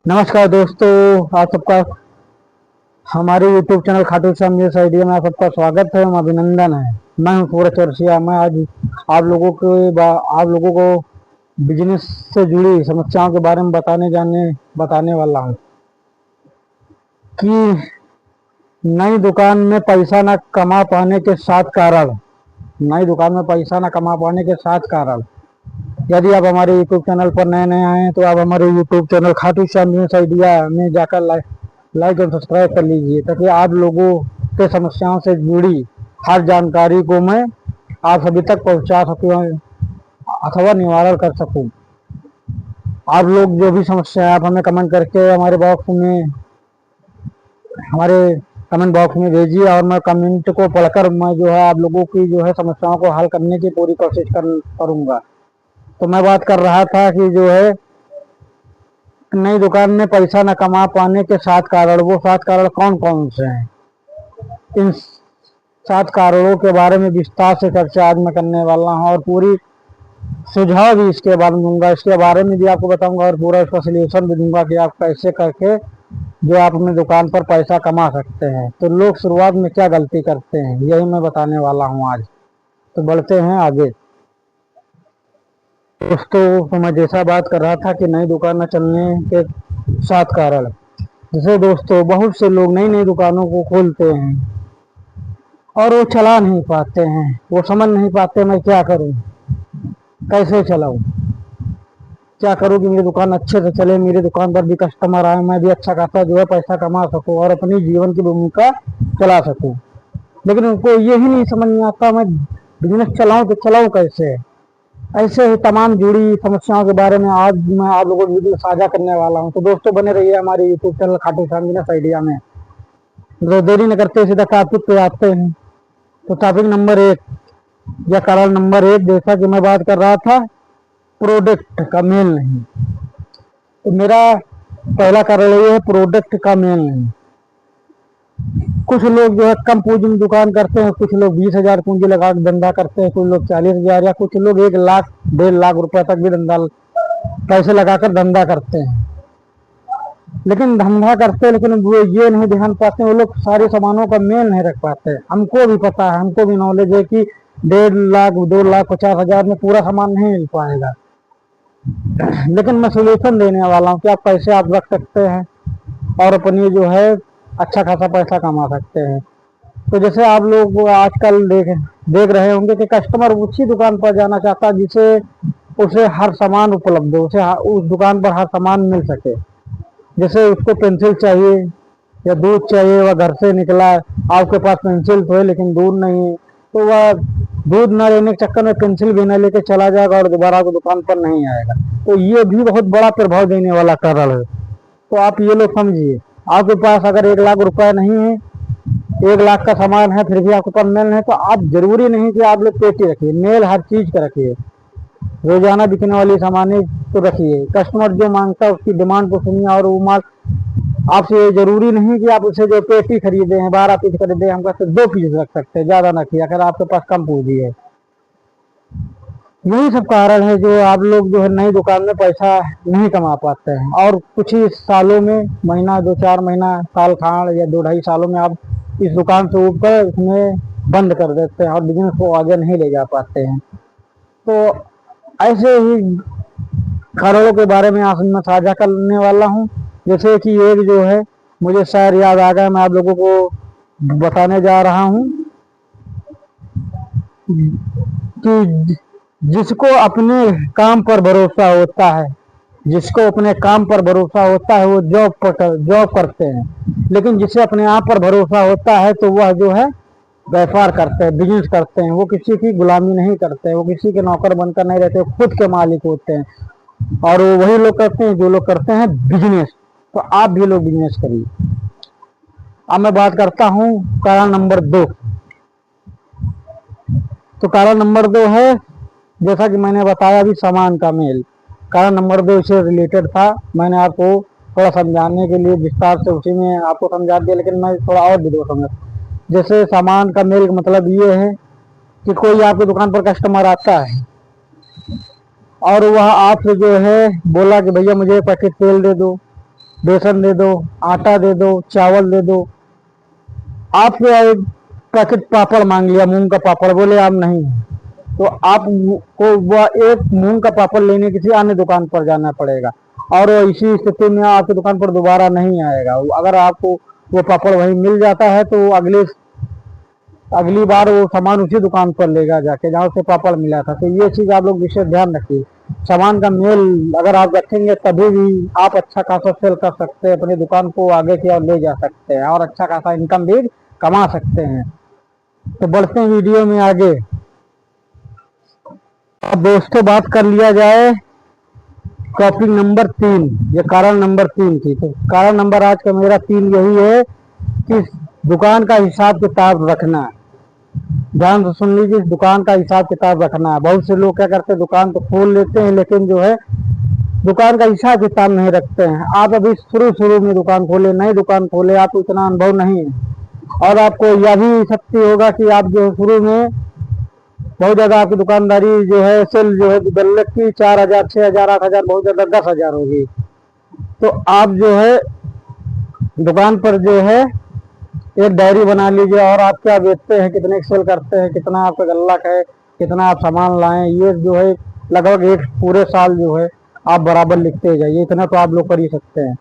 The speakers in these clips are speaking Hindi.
नमस्कार दोस्तों, आप सबका हमारे YouTube channel Khatu Shyam news idea में आप सबका स्वागत है एवं अभिनंदन है। मैं हूं सूरज चौरसिया। मैं आज आप लोगों को बिजनेस से जुड़ी समस्याओं के बारे में बताने वाला हूं कि नई दुकान में पैसा न कमा पाने के 7 कारण। नई दुकान में पैसा न कमा पाने के 7 कारण। यदि आप हमारे यूट्यूब चैनल पर नए नए आए हैं तो आप हमारे YouTube channel Khatu Shyam news idea में जाकर लाइक और सब्सक्राइब कर लीजिए, ताकि आप लोगों के समस्याओं से जुड़ी हर जानकारी को मैं आप सभी तक पहुंचा सकूं अथवा निवारण कर सकूं। आप लोग जो भी समस्या है आप हमें हमारे कमेंट बॉक्स में भेजिए और मैं कमेंट को पढ़कर मैं जो है आप लोगों की जो है समस्याओं को हल करने की पूरी कोशिश करूंगा। तो मैं बात कर रहा था कि जो है नई दुकान में पैसा न कमा पाने के 7 कारण। वो 7 कारण कौन कौन से हैं? इन 7 कारणों के बारे में विस्तार से चर्चा आज मैं करने वाला हूँ और पूरी सुझाव भी इसके बारे में दूंगा। इसके बारे में भी आपको बताऊंगा और पूरा इसका सोल्यूशन भी दूंगा कि आप कैसे करके जो आप अपनी दुकान पर पैसा कमा सकते हैं। तो लोग शुरुआत में क्या गलती करते हैं, यही मैं बताने वाला हूँ आज। तो बढ़ते हैं आगे। दोस्तों, तो मैं जैसा बात कर रहा था कि नई दुकान में चलने के 7 कारण। जैसे दोस्तों, बहुत से लोग नई नई दुकानों को खोलते हैं और वो चला नहीं पाते हैं। वो समझ नहीं पाते मैं क्या करूं, कैसे चलाऊं, क्या करूं कि मेरी दुकान अच्छे से चले, मेरी दुकान पर भी कस्टमर आए, मैं भी अच्छा खासा जो है पैसा कमा सकूं और अपनी जीवन की भूमिका चला सकूं। लेकिन उनको यही नहीं समझ में आता मैं बिजनेस चलाऊं तो चलाऊं कैसे। ऐसे ही तमाम जुड़ी समस्याओं के बारे में आज मैं आप लोगों को वीडियो साझा करने वाला हूं। तो दोस्तों, बने रहिए हमारे YouTube channel Khatu Shyam business idea में। तो देरी न करते सीधा टॉपिक पे आते हैं। तो टॉपिक नंबर 1 या कारण नंबर 1, जैसा कि मैं बात कर रहा था, प्रोडक्ट का मेल नहीं। तो मेरा पहला कारण ये है, प्रोडक्ट का मेल नहीं। कुछ लोग जो है कम पूंजी में दुकान करते हैं, कुछ लोग 20,000 पूंजी लगा के धंधा करते हैं, कुछ लोग 40,000 या कुछ लोग 1 लाख 1.5 लाख रुपए तक भी पैसे लगाकर धंधा करते हैं। लेकिन धंधा करते हैं, लेकिन वो ये नहीं ध्यान पाते, वो लोग सारे सामानों का मेल नहीं रख पाते। हमको भी पता है, हमको भी नॉलेज है कि 1.5 लाख 2,50,000 में पूरा सामान नहीं मिल पाएगा। लेकिन मैं सोल्यूशन देने वाला हूँ कि आप कैसे आप रख सकते हैं और अपनी जो है अच्छा खासा पैसा कमा सकते हैं। तो जैसे आप लोग आजकल देख रहे होंगे कि कस्टमर उसी दुकान पर जाना चाहता है जिसे उसे हर सामान उपलब्ध हो, उसे उस दुकान पर हर सामान मिल सके। जैसे उसको पेंसिल चाहिए या दूध चाहिए, वह घर से निकला, आपके पास पेंसिल तो है लेकिन दूध नहीं है, तो वह दूध न लेने के चक्कर में पेंसिल भी न लेके चला जाएगा और दोबारा आपकी दुकान पर नहीं आएगा। तो ये भी बहुत बड़ा प्रभाव देने वाला कारण है। तो आप ये लोग समझिए, आपके पास अगर 1 लाख रुपए नहीं है, 1 लाख का सामान है, फिर भी आपके पास मेल है, तो आप जरूरी नहीं कि आप लोग पेटी रखिए, मेल हर चीज का रखिए। रोजाना बिकने वाली सामानें तो रखिए। कस्टमर जो मांगता है उसकी डिमांड को सुनिए और वो माल आपसे जरूरी नहीं कि आप उसे जो पेटी खरीदे हैं 12 पीस खरीदे, हम सिर्फ 2 पीस रख सकते हैं, ज्यादा ना किया अगर आपके पास कम पूंजी है। यही सब कारण है जो आप लोग जो है नई दुकान में पैसा नहीं कमा पाते हैं और कुछ ही सालों में, महीना 2-4 महीना, साल खाड़ या 2-2.5 सालों में आप इस दुकान से ऊपर उसमें बंद कर देते हैं और बिजनेस को आगे नहीं ले जा पाते हैं। तो ऐसे ही कारणों के बारे में आज मैं साझा करने वाला हूँ। जैसे कि एक जो है मुझे शायद याद आ गया, मैं आप लोगों को बताने जा रहा हूँ कि जिसको अपने काम पर भरोसा होता है, जिसको अपने काम पर भरोसा होता है वो जॉब करते हैं। लेकिन जिसे अपने आप पर भरोसा होता है तो वह जो है व्यापार करते हैं, बिजनेस करते हैं। वो किसी की गुलामी नहीं करते, वो किसी के नौकर बनकर नहीं रहते, खुद के मालिक होते हैं। और वो वही लोग करते हैं जो लोग करते हैं बिजनेस। तो आप भी लोग बिजनेस करिए। अब मैं बात करता हूँ कारण नंबर 2। तो कारण नंबर 2 है, जैसा कि मैंने बताया अभी, सामान का मेल। कारण नंबर 2 इससे रिलेटेड था। मैंने आपको थोड़ा समझाने के लिए विस्तार से उसी में आपको समझा दिया, लेकिन मैं थोड़ा और भी दो समझ। जैसे सामान का मेल का मतलब ये है कि कोई आपकी दुकान पर कस्टमर आता है और वह आपसे जो है बोला कि भैया मुझे 1 पैकेट तेल दे दो, बेसन दे दो, आटा दे दो, चावल दे दो। आप एक पैकेट पापड़ मांग लिया, मूंग का पापड़, बोले आप नहीं है, तो आपको वह एक मूंग का पापड़ लेने किसी अन्य दुकान पर जाना पड़ेगा, और इसी स्थिति में आपकी दुकान पर दोबारा नहीं आएगा। अगर आपको वो पापड़ वहीं मिल जाता है तो अगली बार वो सामान उसी दुकान पर लेगा जाके जहाँ से पापड़ मिला था। तो ये चीज आप लोग विशेष ध्यान रखिए। सामान का मेल अगर आप रखेंगे तभी भी आप अच्छा खासा सेल कर सकते हैं, अपनी दुकान को आगे की ओर ले जा सकते हैं और अच्छा खासा इनकम भी कमा सकते हैं। तो बढ़ते हैं वीडियो में आगे। अब दोस्तों बात कर लिया जाए टॉपिक नंबर 3, ये कारण नंबर 3 की। तो कारण नंबर आज का मेरा 3 यही है कि दुकान का हिसाब किताब रखना। ध्यान से सुन लीजिए, दुकान का हिसाब किताब रखना है। बहुत से लोग क्या करते हैं, दुकान तो खोल लेते हैं लेकिन जो है दुकान का हिसाब किताब नहीं रखते हैं। आप अभी शुरू शुरू में दुकान खोले, नई दुकान खोले, आपको इतना अनुभव नहीं है और आपको यह भी शक्ति होगा कि आप जो शुरू में बहुत ज्यादा आपकी दुकानदारी जो है सेल जो है गुल्लक की 4,000, 6,000, 8,000, बहुत ज्यादा 10,000 होगी। तो आप जो है दुकान पर जो है एक डायरी बना लीजिए और आप क्या बेचते हैं, कितने सेल करते हैं, कितना आपका गल्लक है, कितना आप सामान लाएं, ये जो है लगभग एक पूरे साल जो है आप बराबर लिखते जाइए। इतना तो आप लोग कर ही सकते हैं।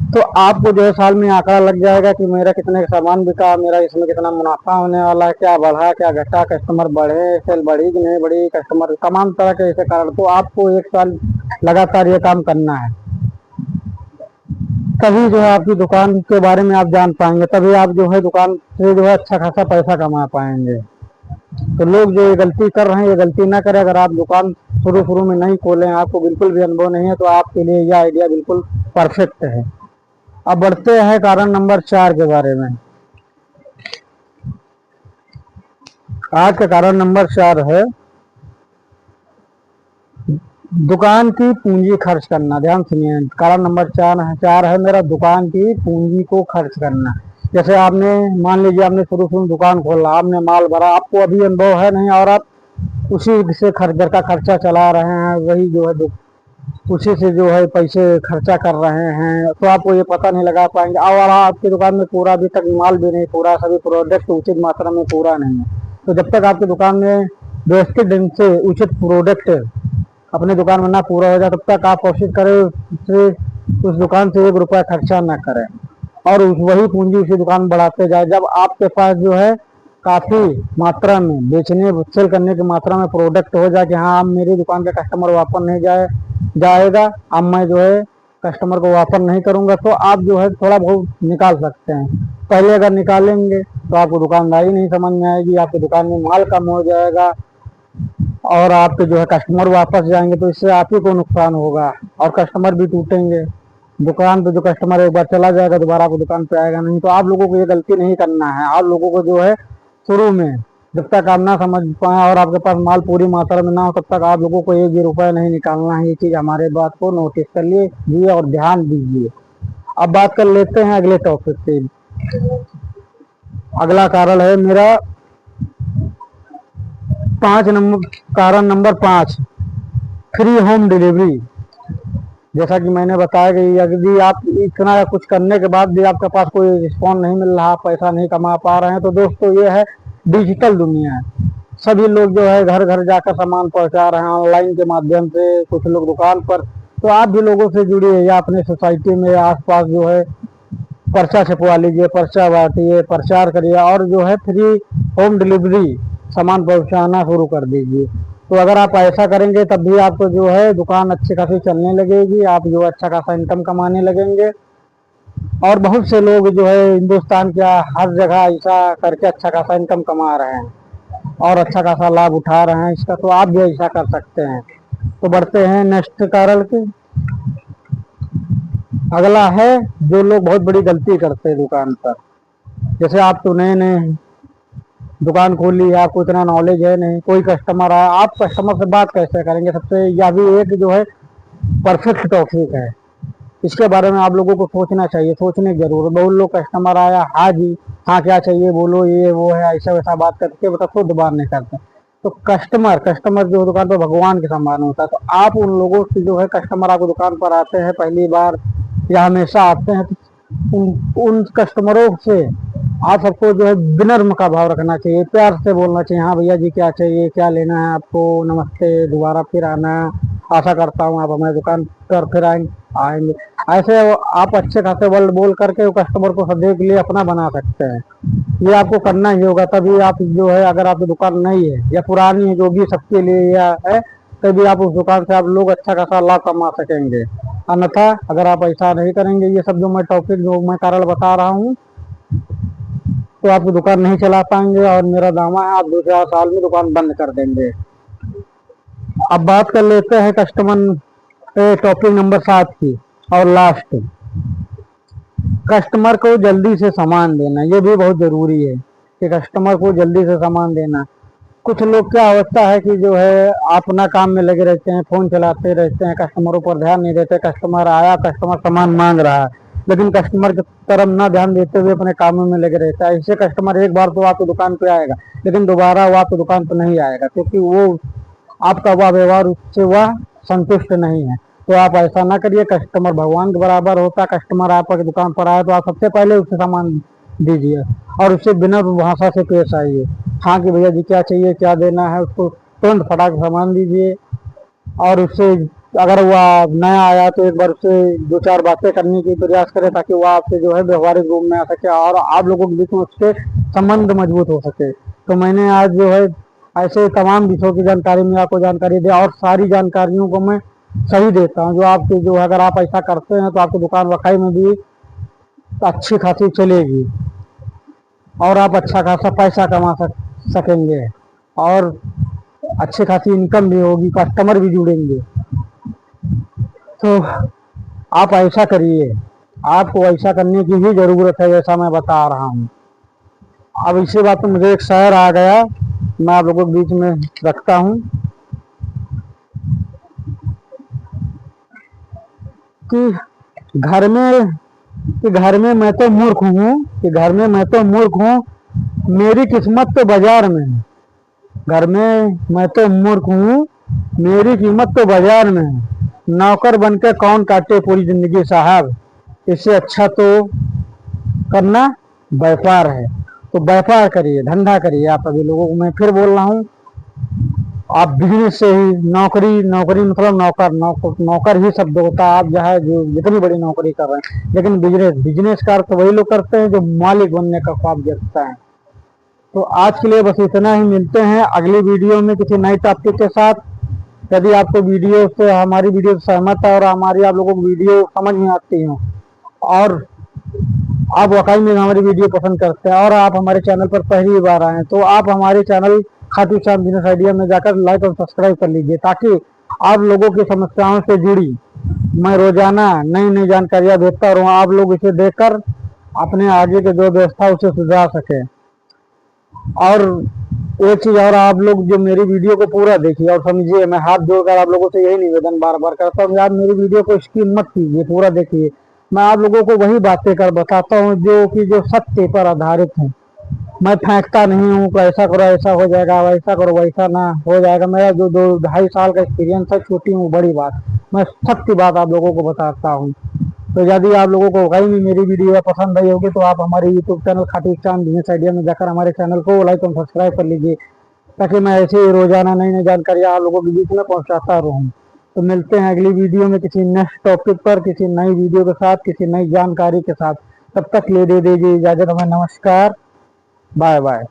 तो आपको जो है साल में आंकड़ा लग जाएगा कि मेरा कितने का सामान बिका, मेरा इसमें कितना मुनाफा होने वाला है, क्या बढ़ा क्या घटा, कस्टमर बढ़े, सेल बढ़ी कि नहीं बढ़ी, कस्टमर तमाम तरह के ऐसे कारण। तो आपको एक साल लगातार ये काम करना है, तभी जो है आपकी दुकान के बारे में आप जान पाएंगे, तभी आप जो है दुकान से जो है अच्छा खासा पैसा कमा पाएंगे। तो लोग जो ये गलती कर रहे हैं ये गलती ना करें। अगर आप दुकान शुरू शुरू में नहीं खोले, आपको बिल्कुल भी अनुभव नहीं है, तो आपके लिए यह आइडिया बिल्कुल परफेक्ट है। अब बढ़ते हैं कारण नंबर 4 के बारे में। आज का कारण नंबर 4 है दुकान की पूंजी खर्च करना। ध्यान सुनिए, कारण नंबर 4 है मेरा दुकान की पूंजी को खर्च करना। जैसे आपने मान लीजिए आपने शुरू शुरू दुकान खोला, आपने माल भरा, आपको अभी अनुभव है नहीं और आप उसी से घर का खर्चा चला रहे हैं, वही जो है उसी से जो है पैसे खर्चा कर रहे हैं, तो आपको ये पता नहीं लगा पाएंगे। और आपकी दुकान में पूरा अभी तक माल भी नहीं पूरा, सभी प्रोडक्ट उचित मात्रा में पूरा नहीं है। तो जब तक आपकी दुकान में व्यवस्थित ढंग से उचित प्रोडक्ट अपनी दुकान में ना पूरा हो जाए, तब तक आप कोशिश करें उस दुकान से 1 रुपया खर्चा ना करें और वही पूंजी उसी दुकान बढ़ाते जाए। जब आपके पास जो है काफी मात्रा में बेचने सेल करने की मात्रा में प्रोडक्ट हो जाए कि हाँ अब मेरी दुकान के कस्टमर वापस नहीं जाएगा, अब मैं जो है कस्टमर को वापस नहीं करूंगा, तो आप जो है थोड़ा बहुत निकाल सकते हैं। पहले अगर निकालेंगे तो आपको दुकानदारी नहीं समझ में आएगी, आपकी दुकान में माल कम हो जाएगा और आपके जो है कस्टमर वापस जाएंगे, तो इससे आप ही को नुकसान होगा और कस्टमर भी टूटेंगे। दुकान पे जो कस्टमर एक बार चला जाएगा दोबारा आपको दुकान पे आएगा नहीं। तो आप लोगों को ये गलती नहीं करना है। आप लोगों को जो है शुरू में जब तक आप ना समझ पाए और आपके पास माल पूरी मात्रा में ना हो, तब तक आप लोगों को 1 भी रुपया नहीं निकालना है। ये चीज हमारे बात को नोटिस कर लीजिए और ध्यान दीजिए। अब बात कर लेते हैं अगले टॉपिक पे। अगला कारण है मेरा 5 नंबर, कारण नंबर 5, फ्री होम डिलीवरी। जैसा कि मैंने बताया कि यदि आप इतना कुछ करने के बाद भी आपके पास कोई रिस्पॉन्स नहीं मिल रहा, पैसा नहीं कमा पा रहे हैं, तो दोस्तों ये है डिजिटल दुनिया है। सभी लोग जो है घर घर जाकर सामान पहुंचा रहे हैं ऑनलाइन के माध्यम से, कुछ लोग दुकान पर। तो आप भी लोगों से जुड़िए या अपने सोसाइटी में आसपास जो है पर्चा छपवा लीजिए, पर्चा बांटिए, प्रचार करिए और जो है फ्री होम डिलीवरी सामान पहुंचाना शुरू कर दीजिए। तो अगर आप ऐसा करेंगे तब भी आपको जो है दुकान अच्छी खासी चलने लगेगी, आप जो अच्छा खासा इनकम कमाने लगेंगे। और बहुत से लोग जो है हिंदुस्तान के हर जगह ऐसा करके अच्छा खासा इनकम कमा रहे हैं और अच्छा खासा लाभ उठा रहे हैं इसका। तो आप भी ऐसा कर सकते हैं। तो बढ़ते हैं नेक्स्ट कारण की। अगला है जो लोग बहुत बड़ी गलती करते हैं दुकान पर। जैसे आप तो नए नए दुकान खोली, आपको इतना नॉलेज है नहीं, कोई कस्टमर आया, आप कस्टमर से बात कैसे करेंगे? सबसे यह भी एक जो है परफेक्ट टॉपिक है। इसके बारे में आप लोगों को सोचना चाहिए, सोचने की जरूरत। बहुत लोग कस्टमर आया, हाँ जी, हाँ क्या चाहिए बोलो, ये वो है, ऐसा वैसा बात करके बता शुद्ध बात नहीं करते। तो कस्टमर जो दुकान पर भगवान के समान होता है। तो आप उन लोगों से जो है कस्टमर आपको दुकान पर आते हैं पहली बार, या हमेशा आते हैं, तो उन कस्टमरों से आप सबको जो है विनम्र का भाव रखना चाहिए, प्यार से बोलना चाहिए, हाँ भैया जी क्या चाहिए, क्या लेना है आपको, नमस्ते, दोबारा फिर आना, आशा करता हूँ आप हमारी दुकान पर फिर आएंगे। ऐसे आप अच्छे खासे वर्ड बोल करके वो कस्टमर को सदैव के लिए अपना बना सकते हैं। ये आपको करना ही होगा, तभी आप जो है, अगर आपकी दुकान नई है या पुरानी है, जो भी सबके लिए या है, तभी आप उस दुकान से आप लोग अच्छा खासा लाभ कमा सकेंगे। अन्यथा अगर आप ऐसा नहीं करेंगे, ये सब जो मैं टॉपिक जो मैं कारण बता रहा हूँ, तो आपकी दुकान नहीं चला पाएंगे, और मेरा दावा है आप 2-4 साल में दुकान बंद कर देंगे। अब बात कर लेते हैं कस्टमर टॉपिक नंबर 7 की और लास्ट, कस्टमर को जल्दी से सामान देना। ये भी बहुत जरूरी है कि कस्टमर को जल्दी से सामान देना। कुछ लोग क्या होता है कि जो है अपना काम में लगे रहते हैं, फोन चलाते रहते हैं, कस्टमरों पर ध्यान नहीं देते। कस्टमर आया, कस्टमर सामान मांग रहा है, लेकिन कस्टमर की तरफ ना ध्यान देते हुए अपने कामों में लगे रहता है। इससे कस्टमर एक बार तो आपकी दुकान पे आएगा, लेकिन दोबारा वो आपकी दुकान पर नहीं आएगा, क्योंकि वो आपका वह व्यवहार उससे वह संतुष्ट नहीं है। तो आप ऐसा ना करिए, कस्टमर भगवान के बराबर होता है। कस्टमर आपकी दुकान पर आए तो आप सबसे पहले उससे सामान दीजिए और उससे बिना भाषा से पेश आइए। हाँ कि भैया जी क्या चाहिए, क्या देना है, उसको तुरंत फटाक सामान दीजिए। और उससे अगर वह नया आया तो एक बार उससे 2-4 बातें करने की प्रयास करें, ताकि वह आपसे जो है व्यवहारिक रूप में आ सके और आप लोगों के बीच में उसके संबंध मजबूत हो सके। तो मैंने आज जो है ऐसे तमाम विषयों की जानकारी में आपको जानकारी दी, और सारी जानकारियों को मैं सही देता हूँ। जो आपकी जो है, अगर आप ऐसा करते हैं तो आपकी दुकान वाकई में भी अच्छी खासी चलेगी और आप अच्छा खासा पैसा कमा सकेंगे, और अच्छी खासी इनकम भी होगी, कस्टमर भी जुड़ेंगे। तो आप ऐसा करिए, आपको ऐसा करने की ही जरूरत है, जैसा मैं बता रहा हूँ। अब इसी बात पे मुझे एक शायर आ गया, मैं आप लोगों के बीच में रखता हूँ कि घर में घर में मैं तो मूर्ख हूँ, कि घर में मैं तो मूर्ख हूँ, मेरी किस्मत तो बाजार में है। घर में मैं तो मूर्ख हूँ, मेरी कीमत तो बाजार में है। नौकर बनकर कौन काटे पूरी जिंदगी साहब, इससे अच्छा तो करना व्यापार है। तो व्यापार करिए, धंधा करिए। आप सभी लोगों को मैं फिर बोल रहा हूँ, आप बिजनेस से ही, नौकरी नौकरी मतलब नौकर ही शब्द होता है। आप जहाँ जो जितनी बड़ी नौकरी कर रहे हैं, लेकिन बिजनेस का अर्थ वही लोग करते हैं जो मालिक बनने का ख्वाब देखता है। तो आज के लिए बस इतना ही, मिलते हैं अगली वीडियो में किसी नई टॉपिक के साथ। यदि आपको वीडियो से, हमारी वीडियो से सहमत है और हमारी आप लोगों को वीडियो समझ में आती हो, और आप वाकई में हमारी वीडियो पसंद करते हैं, और आप हमारे चैनल पर पहली बार आए हैं, तो आप हमारे channel Khatu Shyam business idea में जाकर लाइक और सब्सक्राइब कर लीजिए, ताकि आप लोगों की समस्याओं से जुड़ी मैं रोजाना नई नई जानकारियां देता रहूँ। आप लोग इसे देखकर अपने आगे के जो व्यवस्था उसे सुधार सके। और एक चीज और, आप लोग जो मेरी वीडियो को पूरा देखिए और समझिए। मैं हाथ जोड़कर आप लोगों से यही निवेदन बार बार करता हूँ, आप मेरी वीडियो को स्किप मत कीजिए, पूरा देखिए। मैं आप लोगों को वही बातें कर बताता हूँ जो सत्य पर आधारित है। मैं फेंकता नहीं हूँ कि ऐसा करो ऐसा हो जाएगा, वैसा करो वैसा ना हो जाएगा। मेरा जो 2-2.5 साल का एक्सपीरियंस है, छोटी हूँ बड़ी बात, मैं सत्य बात आप लोगों को बताता हूँ। तो यदि आप लोगों को कहीं भी मेरी वीडियो पसंद आई होगी, तो आप हमारे YouTube channel Khatu Shyam business idea में जाकर हमारे चैनल को लाइक और सब्सक्राइब कर लीजिए, ताकि मैं ऐसे ही रोजाना नई नई जानकारी आप लोगों के बीच में पहुंचाता रहूं। तो मिलते हैं अगली वीडियो में किसी नेक्स्ट टॉपिक पर, किसी नई वीडियो के साथ, किसी नई जानकारी के साथ। तब तक ले दे दीजिए इजाजत, हमें नमस्कार, बाय बाय।